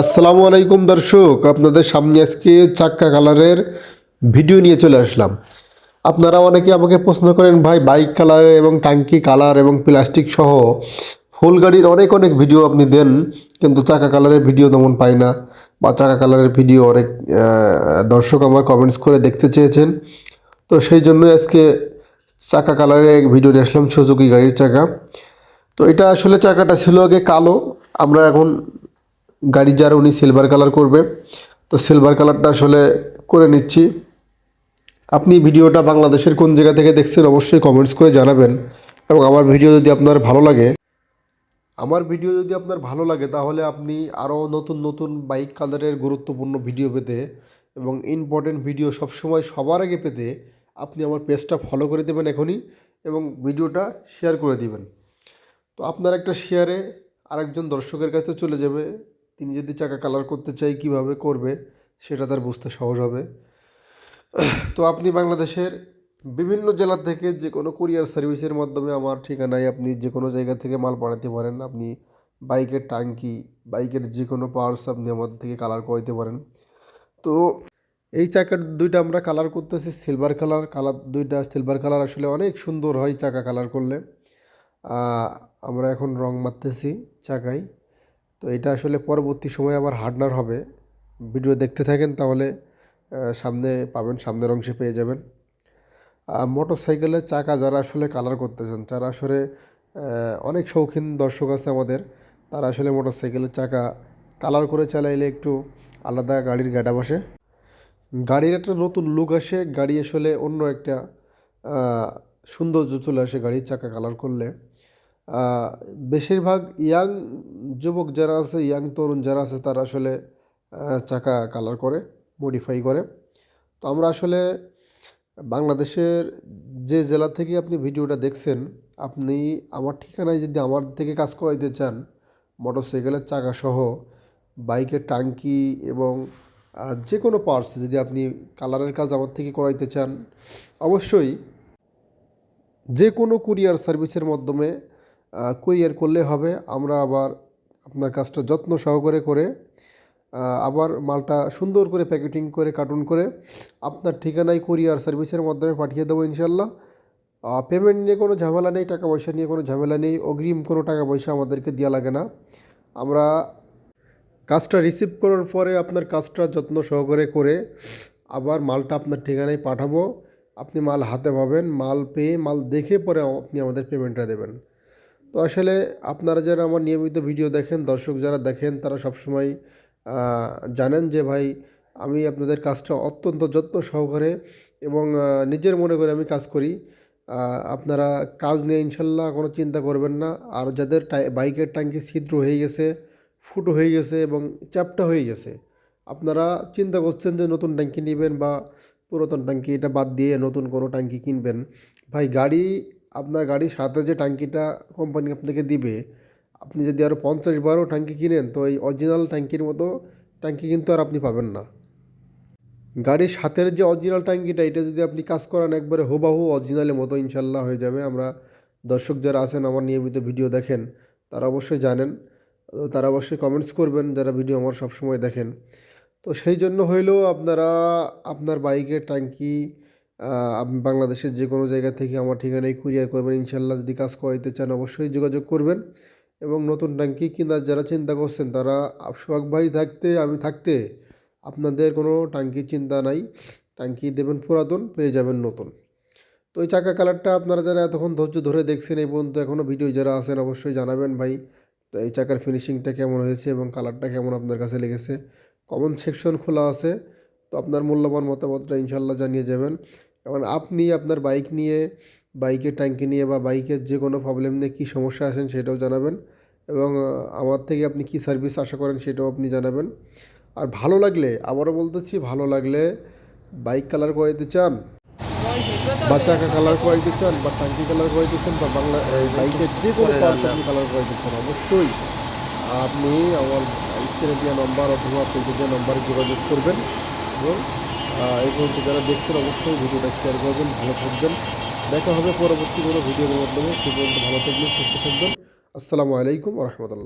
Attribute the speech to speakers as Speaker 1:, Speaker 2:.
Speaker 1: আসসালামু আলাইকুম দর্শক, আপনাদের সামনে আজকে চাক্কা কালারের ভিডিও নিয়ে চলে আসলাম। আপনারা অনেকে আমাকে প্রশ্ন করেন, ভাই বাইক কালার এবং টাঙ্কি কালার এবং প্লাস্টিক সহ ফুল গাড়ির অনেক অনেক ভিডিও আপনি দেন, কিন্তু চাকা কালারের ভিডিও তেমন পাই না, বা চাকা কালারের ভিডিও অনেক দর্শক আমার কমেন্টস করে দেখতে চেয়েছেন। তো সেই জন্যই আজকে চাকা কালারের ভিডিও নিয়ে আসলাম, সুজুকি গাড়ির চাকা। তো এটা আসলে চাকাটা ছিল আগে কালো, আমরা এখন গাড়ি যার উনি সিলভার কালার করবে, তো সিলভার কালারটা আসলে করে নিচ্ছি। আপনি ভিডিওটা বাংলাদেশের কোন জায়গা থেকে দেখছেন অবশ্যই কমেন্টস করে জানাবেন। এবং আমার ভিডিও যদি আপনার ভালো লাগে তাহলে আপনি আরও নতুন নতুন বাইক কালারের গুরুত্বপূর্ণ ভিডিও পেতে এবং ইম্পর্টেন্ট ভিডিও সবসময় সবার আগে পেতে আপনি আমার পেজটা ফলো করে দেবেন এখনই, এবং ভিডিওটা শেয়ার করে দিবেন। তো আপনার একটা শেয়ারে আরেকজন দর্শকের কাছে চলে যাবে, তিনি যদি চাকা কালার করতে চায় কিভাবে করবে সেটা তার বুঝতে সহজ হবে। তো আপনি বাংলাদেশের বিভিন্ন জেলা থেকে যে কোনো কুরিয়ার সার্ভিসের মাধ্যমে আমার ঠিকানায় আপনি যে কোনো জায়গা থেকে মাল পাঠাতে পারেন। আপনি বাইকের টাঙ্কি, বাইকের যে কোনো পার্টস আপনি আমার থেকে কালার করাইতে পারেন। তো এই চাকার দুইটা আমরা কালার করতেছি সিলভার কালার। দুইটা সিলভার কালার আসলে অনেক সুন্দর হয় চাকা কালার করলে। আমরা এখন রং মারতেছি চাকায়। তো এটা আসলে পরবর্তী সময়ে আবার হার্ডনার হবে। ভিডিও দেখতে থাকেন তাহলে সামনে পাবেন, সামনের অংশে পেয়ে যাবেন। মোটর সাইকেলের চাকা যারা আসলে কালার করতে চান, যারা আসলে অনেক শৌখিন দর্শক আছে আমাদের, তারা আসলে মোটর সাইকেলের চাকা কালার করে চালাইলে একটু আলাদা গাড়ির গেটআপ আসে, গাড়ির একটা নতুন লুক আসে, গাড়ি আসলে অন্য একটা সৌন্দর্য চলে আসে গাড়ির চাকা কালার করলে। বেশিরভাগ ইয়াং যুবক যারা আছে, ইয়াং তরুণ যারা আছে, তারা আসলে চাকা কালার করে, মডিফাই করে। তো আমরা আসলে বাংলাদেশের যে জেলা থেকে আপনি ভিডিওটা দেখছেন, আপনি আমার ঠিকানায় যদি আমার থেকে কাজ করাইতে চান, মোটর সাইকেলের চাকা সহ বাইকের টাঙ্কি এবং যে কোনো পার্টস যদি আপনি কালারের কাজ আমার থেকে করাইতে চান, অবশ্যই যে কোনো কুরিয়ার সার্ভিসের মাধ্যমে কুরিয়ার করলে হবে। আমরা আবার আপনার কাজটা যত্ন সহকারে করে আবার মালটা সুন্দর করে প্যাকেটিং করে কার্টুন করে আপনার ঠিকানায় কুরিয়ার সার্ভিসের মাধ্যমে পাঠিয়ে দেবো ইনশাল্লাহ। পেমেন্ট নিয়ে কোনো ঝামেলা নেই, টাকা পয়সা নিয়ে কোনো ঝামেলা নেই, অগ্রিম কোনো টাকা পয়সা আমাদেরকে দেওয়া লাগে না। আমরা কাজটা রিসিভ করার পরে আপনার কাজটা যত্ন সহকারে করে আবার মালটা আপনার ঠিকানায় পাঠাবো। আপনি মাল হাতে পাবেন, মাল পেয়ে মাল দেখে পরে আপনি আমাদের পেমেন্টটা দেবেন। তো আসলে আপনারা যারা আমার নিয়মিত ভিডিও দেখেন, দর্শক যারা দেখেন, তারা সবসময় জানেন যে ভাই আমি আপনাদের কাজটা অত্যন্ত যত্ন সহকারে এবং নিজের মনে করে আমি কাজ করি। আপনারা কাজ নিয়ে ইনশাল্লাহ কোনো চিন্তা করবেন না। আর যাদের বাইকের ট্যাঙ্কি ছিদ্র হয়ে গেছে, ফুটো হয়ে গেছে এবং চ্যাপ্টা হয়ে গেছে, আপনারা চিন্তা করছেন যে নতুন ট্যাঙ্কি নেবেন বা পুরাতন ট্যাঙ্কি, এটা বাদ দিয়ে নতুন কোনো ট্যাঙ্কি কিনবেন। ভাই আপনার গাড়ির সাথে যে ট্যাঙ্কিটা কোম্পানি আপনাকে দিবে, আপনি যদি আরও 50-12 ট্যাঙ্কি কিনেন, তো এই অরিজিনাল ট্যাঙ্কির মতো ট্যাঙ্কি কিন্তু আর আপনি পাবেন না। গাড়ির সাথের যে অরিজিনাল ট্যাঙ্কিটা, এটা যদি আপনি কাজ করান একবারে হুবাহু অরিজিনালের মতো ইনশাল্লাহ হয়ে যাবে। আমরা দর্শক যারা আছেন আমার নিয়মিত ভিডিও দেখেন, তারা অবশ্যই জানেন। তারা অবশ্যই কমেন্টস করবেন যারা ভিডিও আমার সবসময় দেখেন। তো সেই জন্য হইলেও আপনারা আপনার বাইকের ট্যাঙ্কি আপনি বাংলাদেশের যে কোনো জায়গা থেকে আমার ঠিকানায় কুরিয়ার করবেন ইনশাল্লাহ। যদি কাজ করাইতে চান অবশ্যই যোগাযোগ করবেন। এবং নতুন ট্যাঙ্কি কেনার যারা চিন্তা করছেন, তারা সোহাগ ভাই থাকতে, আমি থাকতে আপনাদের কোনো ট্যাঙ্কির চিন্তা নাই। ট্যাঙ্কি দেবেন পুরাতন, পেয়ে যাবেন নতুন। তো এই চাকা কালারটা আপনারা যারা এতক্ষণ ধৈর্য ধরে দেখছেন এই পর্যন্ত, এখনও ভিডিও যারা আছেন অবশ্যই জানাবেন ভাই তো এই চাকার ফিনিশিংটা কেমন হয়েছে এবং কালারটা কেমন আপনার কাছে লেগেছে। কমেন্ট সেকশন খোলা আছে, তো আপনার মূল্যবান মতামতটা ইনশাল্লাহ জানিয়ে যাবেন। এবং আপনি আপনার বাইক নিয়ে, বাইকের ট্যাঙ্কি নিয়ে বা বাইকের যে কোনো প্রবলেম নিয়ে কী সমস্যা আছেন সেটাও জানাবেন। এবং আমার থেকে আপনি কী সার্ভিস আশা করেন সেটাও আপনি জানাবেন। আর ভালো লাগলে, আবারও বলতেছি, ভালো লাগলে বাইক কালার করাইতে চান বা চাকা কালার করাইতে চান বা টাঙ্কি কালার করাইতে চান বা বাইকের যে কোনো পার্টস আপনি কালার করাইতে চান, অবশ্যই আপনি আমার স্ক্রিনে দেওয়া নম্বর অথবা পেজে দেওয়া নম্বরে যোগাযোগ করবেন। এবং এই পর্যন্ত যারা দেখছেন অবশ্যই ভিডিওটা শেয়ার করবেন। ভালো থাকবেন, দেখা হবে পরবর্তী কোনো ভিডিওর মাধ্যমে। সে পর্যন্ত ভালো থাকবেন, সুস্থ থাকবেন। আসসালামু আলাইকুম ওয়া রাহমাতুল্লাহ।